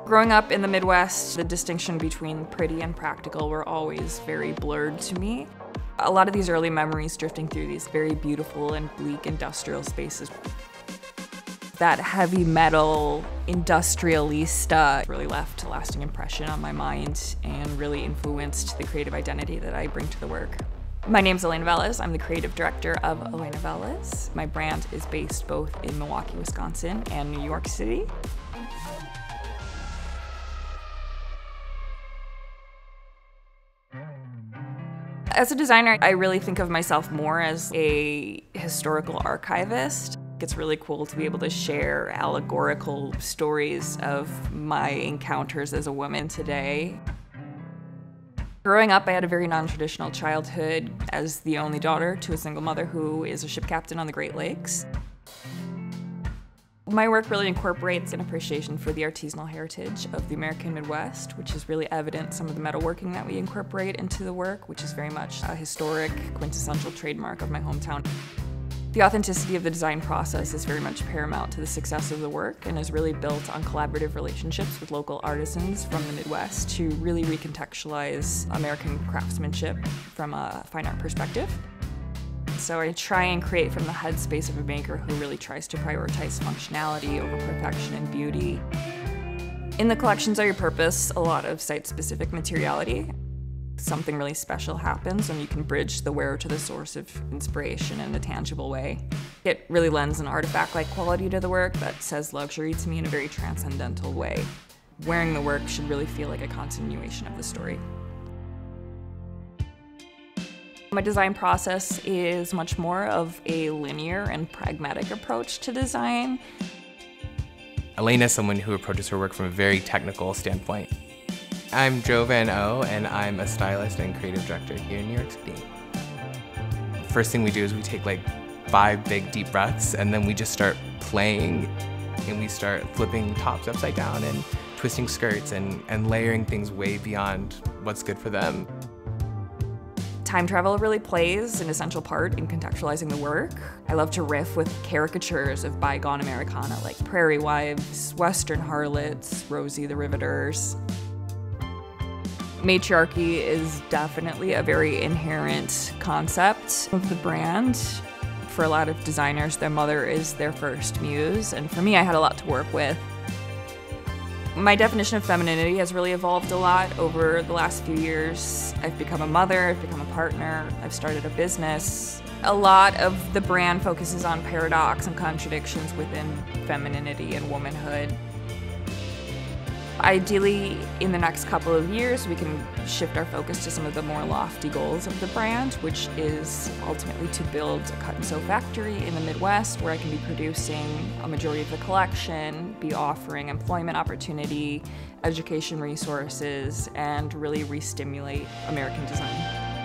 Growing up in the Midwest, the distinction between pretty and practical were always very blurred to me. A lot of these early memories drifting through these very beautiful and bleak industrial spaces. That heavy metal industrialista really left a lasting impression on my mind and really influenced the creative identity that I bring to the work. My name's Elena Velez. I'm the creative director of Elena Velez. My brand is based both in Milwaukee, Wisconsin and New York City. As a designer, I really think of myself more as a historical archivist. It's really cool to be able to share allegorical stories of my encounters as a woman today. Growing up, I had a very non-traditional childhood as the only daughter to a single mother who is a ship captain on the Great Lakes. My work really incorporates an appreciation for the artisanal heritage of the American Midwest, which is really evident in some of the metalworking that we incorporate into the work, which is very much a historic, quintessential trademark of my hometown. The authenticity of the design process is very much paramount to the success of the work and is really built on collaborative relationships with local artisans from the Midwest to really recontextualize American craftsmanship from a fine art perspective. So I try and create from the headspace of a maker who really tries to prioritize functionality over perfection and beauty. In the collections are your purpose, a lot of site-specific materiality. Something really special happens when you can bridge the wearer to the source of inspiration in a tangible way. It really lends an artifact-like quality to the work that says luxury to me in a very transcendental way. Wearing the work should really feel like a continuation of the story. My design process is much more of a linear and pragmatic approach to design. Elena is someone who approaches her work from a very technical standpoint. I'm Joe Van O, and I'm a stylist and creative director here in New York City. First thing we do is we take like 5 big deep breaths, and then we just start playing, and we start flipping tops upside down and twisting skirts and layering things way beyond what's good for them. Time travel really plays an essential part in contextualizing the work. I love to riff with caricatures of bygone Americana like Prairie Wives, Western Harlots, Rosie the Riveters. Matriarchy is definitely a very inherent concept of the brand. For a lot of designers, their mother is their first muse, and for me, I had a lot to work with. My definition of femininity has really evolved a lot over the last few years. I've become a mother, I've become a partner, I've started a business. A lot of the brand focuses on paradox and contradictions within femininity and womanhood. Ideally, in the next couple of years, we can shift our focus to some of the more lofty goals of the brand, which is ultimately to build a cut-and-sew factory in the Midwest where I can be producing a majority of the collection, be offering employment opportunity, education resources, and really re-stimulate American design.